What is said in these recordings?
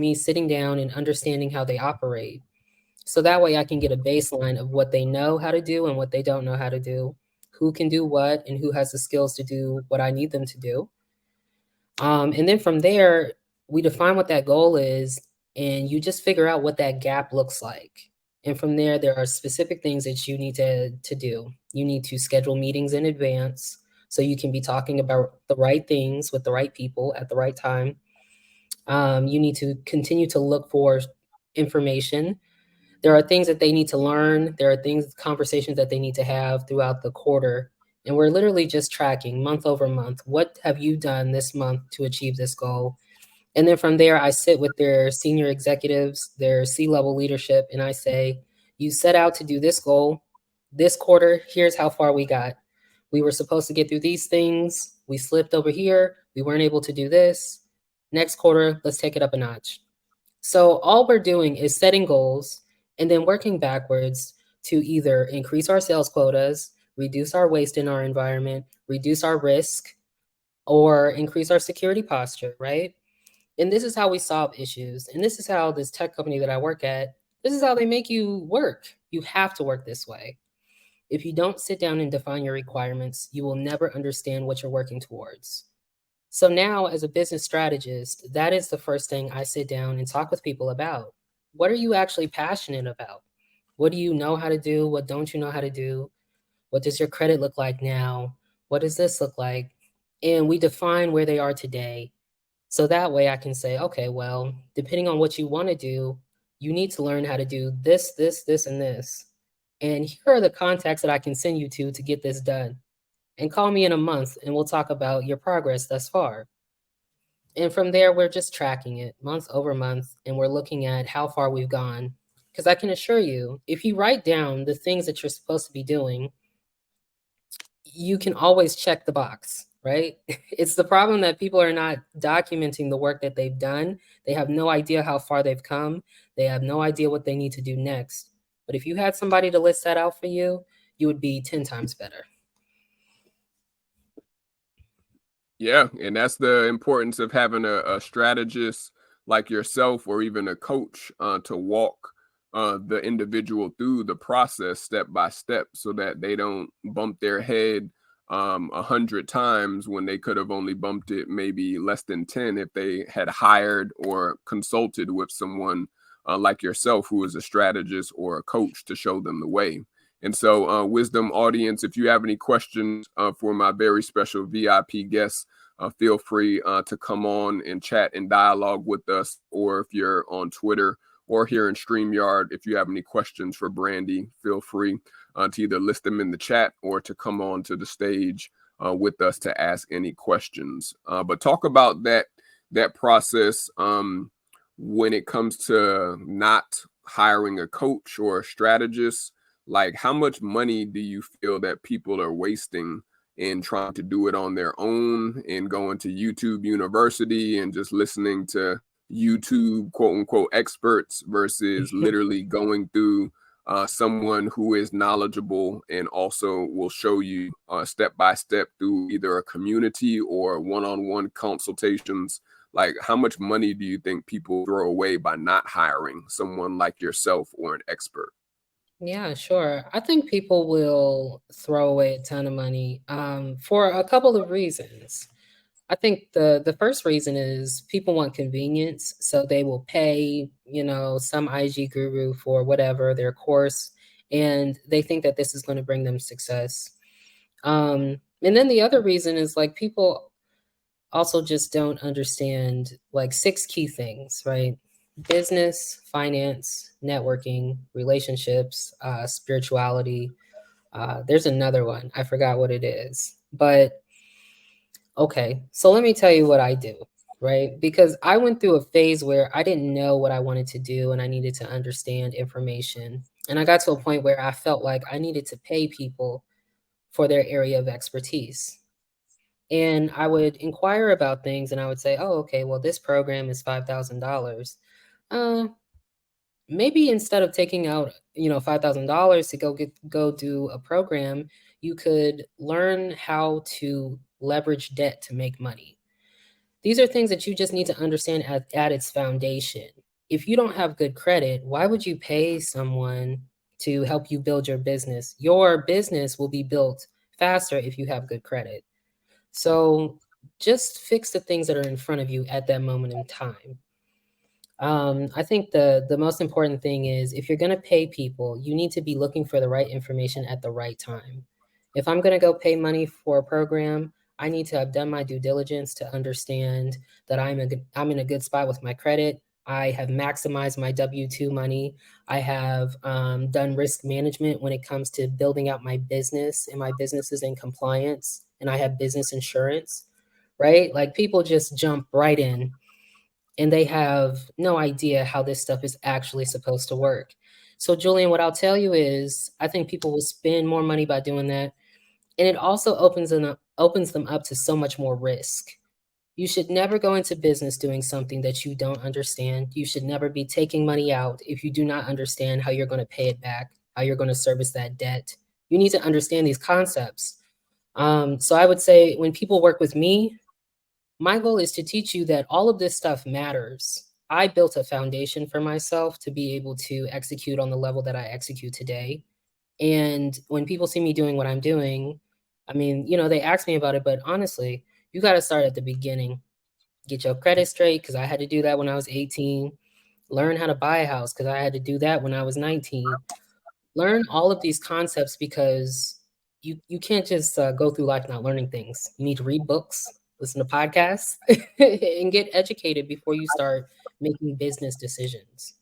me sitting down and understanding how they operate. So that way I can get a baseline of what they know how to do and what they don't know how to do, who can do what, and who has the skills to do what I need them to do. And then from there, we define what that goal is, and you just figure out what that gap looks like. And from there are specific things that you need to do. You need to schedule meetings in advance so you can be talking about the right things with the right people at the right time. You need to continue to look for information. There are things that they need to learn. There are conversations that they need to have throughout the quarter. And we're literally just tracking month over month. What have you done this month to achieve this goal? And then from there, I sit with their senior executives, their C-level leadership, and I say, you set out to do this goal. This quarter, here's how far we got. We were supposed to get through these things. We slipped over here. We weren't able to do this. Next quarter, let's take it up a notch. So all we're doing is setting goals and then working backwards to either increase our sales quotas, reduce our waste in our environment, reduce our risk, or increase our security posture, right? And this is how we solve issues. And this is how this tech company that I work at, this is how they make you work. You have to work this way. If you don't sit down and define your requirements, you will never understand what you're working towards. So now, as a business strategist, that is the first thing I sit down and talk with people about. What are you actually passionate about? What do you know how to do? What don't you know how to do? What does your credit look like now? What does this look like? And we define where they are today. So that way I can say, okay, well, depending on what you want to do, you need to learn how to do this, this, this, and this. And here are the contacts that I can send you to get this done. And call me in a month and we'll talk about your progress thus far. And from there, we're just tracking it month over month, and we're looking at how far we've gone. Because I can assure you, if you write down the things that you're supposed to be doing, you can always check the box, right? It's the problem that people are not documenting the work that they've done. They have no idea how far they've come. They have no idea what they need to do next. But if you had somebody to list that out for you, you would be 10 times better. Yeah, and that's the importance of having a strategist like yourself, or even a coach, to walk the individual through the process step by step, so that they don't bump their head 100 times when they could have only bumped it maybe less than 10 if they had hired or consulted with someone like yourself, who is a strategist or a coach, to show them the way. And so, Wisdom audience, if you have any questions for my very special VIP guests, feel free to come on and chat and dialogue with us. Or if you're on Twitter or here in StreamYard, if you have any questions for Brandi, feel free to either list them in the chat or to come on to the stage with us to ask any questions. But talk about that process when it comes to not hiring a coach or a strategist. Like, how much money do you feel that people are wasting in trying to do it on their own and going to YouTube University and just listening to YouTube quote unquote experts versus literally going through someone who is knowledgeable and also will show you step by step through either a community or one-on-one consultations? Like, how much money do you think people throw away by not hiring someone like yourself or an expert? Yeah, sure. I think people will throw away a ton of money for a couple of reasons. I think the first reason is people want convenience, so they will pay, some IG guru for whatever their course, and they think that this is going to bring them success. And then the other reason is like people also just don't understand like 6 key things, right? Business, finance, networking, relationships, spirituality. There's another one. I forgot what it is. But okay, so let me tell you what I do, right? Because I went through a phase where I didn't know what I wanted to do and I needed to understand information. And I got to a point where I felt like I needed to pay people for their area of expertise. And I would inquire about things and I would say, oh, okay, well, this program is $5,000. Uh, Maybe instead of taking out, $5,000 to go do a program, you could learn how to leverage debt to make money. These are things that you just need to understand at its foundation. If you don't have good credit, why would you pay someone to help you build your business? Your business will be built faster if you have good credit. So just fix the things that are in front of you at that moment in time. I think the most important thing is, if you're going to pay people, you need to be looking for the right information at the right time. If I'm going to go pay money for a program, I need to have done my due diligence to understand that I'm in a good spot with my credit. I have maximized my W-2 money. I have done risk management when it comes to building out my business, and my business is in compliance, and I have business insurance, right? Like, people just jump right in and they have no idea how this stuff is actually supposed to work. So, Julian, what I'll tell you is, I think people will spend more money by doing that. And it also opens them up to so much more risk. You should never go into business doing something that you don't understand. You should never be taking money out if you do not understand how you're going to pay it back, how you're going to service that debt. You need to understand these concepts. So I would say, when people work with me, my goal is to teach you that all of this stuff matters. I built a foundation for myself to be able to execute on the level that I execute today. And when people see me doing what I'm doing, I mean, they ask me about it, but honestly, you got to start at the beginning. Get your credit straight, because I had to do that when I was 18. Learn how to buy a house, because I had to do that when I was 19. Learn all of these concepts, because you can't just go through life not learning things. You need to read books, listen to podcasts, and get educated before you start making business decisions.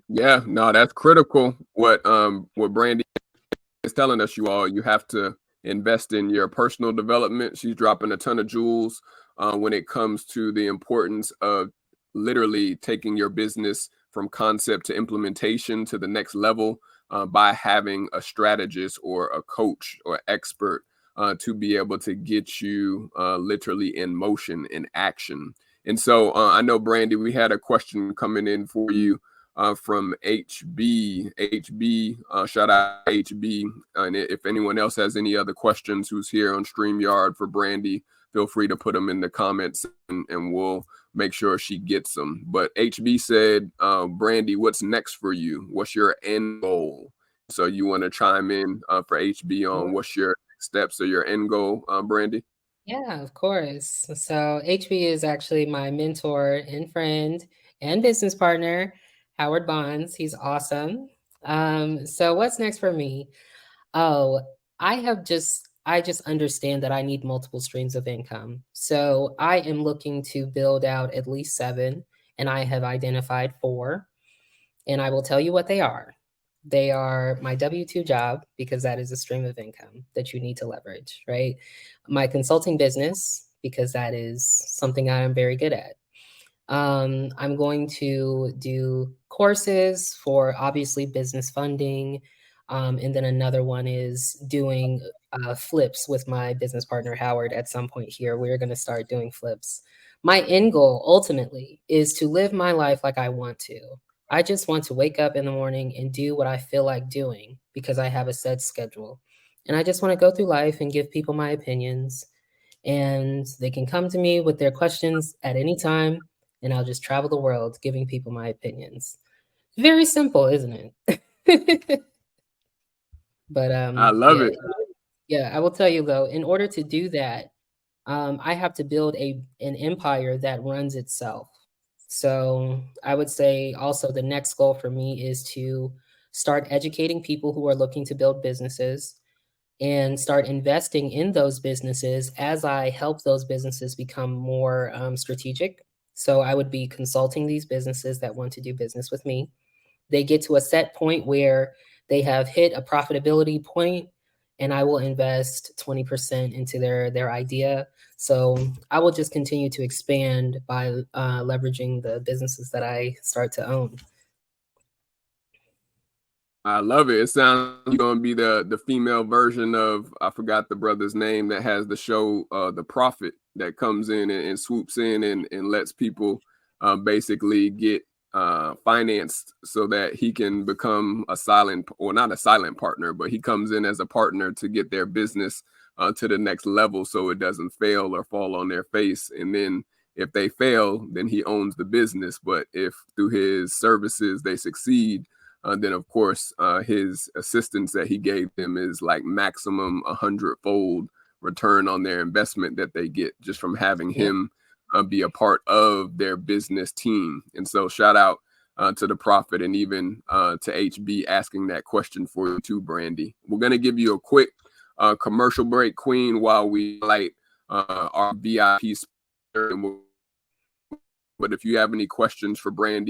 Yeah, no, that's critical. What Brandi is telling us, you all, you have to invest in your personal development. She's dropping a ton of jewels when it comes to the importance of literally taking your business from concept to implementation to the next level by having a strategist or a coach or expert to be able to get you literally in motion, in action. And so I know, Brandi, we had a question coming in for you from HB. Shout out HB. And if anyone else has any other questions who's here on StreamYard for Brandi, feel free to put them in the comments, and we'll make sure she gets them. But HB said, Brandi, what's next for you? What's your end goal? So you want to chime in for HB on what's your steps or your end goal, Brandi? Yeah, of course. So HB is actually my mentor and friend and business partner, Howard Bonds. He's awesome. So what's next for me? Oh, I just understand that I need multiple streams of income. So I am looking to build out at least 7, and I have identified 4. And I will tell you what they are. They are my W-2 job, because that is a stream of income that you need to leverage, right? My consulting business, because that is something I am very good at. I'm going to do courses for, obviously, business funding. And then another one is doing flips with my business partner, Howard. At some point here, we're going to start doing flips. My end goal ultimately is to live my life like I want to. I just want to wake up in the morning and do what I feel like doing, because I have a set schedule. And I just want to go through life and give people my opinions. And they can come to me with their questions at any time, and I'll just travel the world giving people my opinions. Very simple, isn't it? But I love it. yeah, I will tell you though, in order to do that, I have to build an empire that runs itself. So I would say also, the next goal for me is to start educating people who are looking to build businesses, and start investing in those businesses as I help those businesses become more strategic. So I would be consulting these businesses that want to do business with me. They get to a set point where they have hit a profitability point, and I will invest 20% into their idea. So I will just continue to expand by leveraging the businesses that I start to own. I love it. It sounds like you're gonna be the female version of, I forgot the brother's name that has the show, The Prophet, that comes in and swoops in and lets people basically get financed so that he can become a silent, or not a silent partner, but he comes in as a partner to get their business to the next level so it doesn't fail or fall on their face. And then if they fail, then he owns the business. But if through his services they succeed, then of course his assistance that he gave them is like maximum 100-fold return on their investment that they get just from having him be a part of their business team. And so shout out to the Prophet, and even to HB asking that question for you too, Brandi. We're going to give you a quick commercial break, Queen, while we light our VIP. But if you have any questions for Brandi,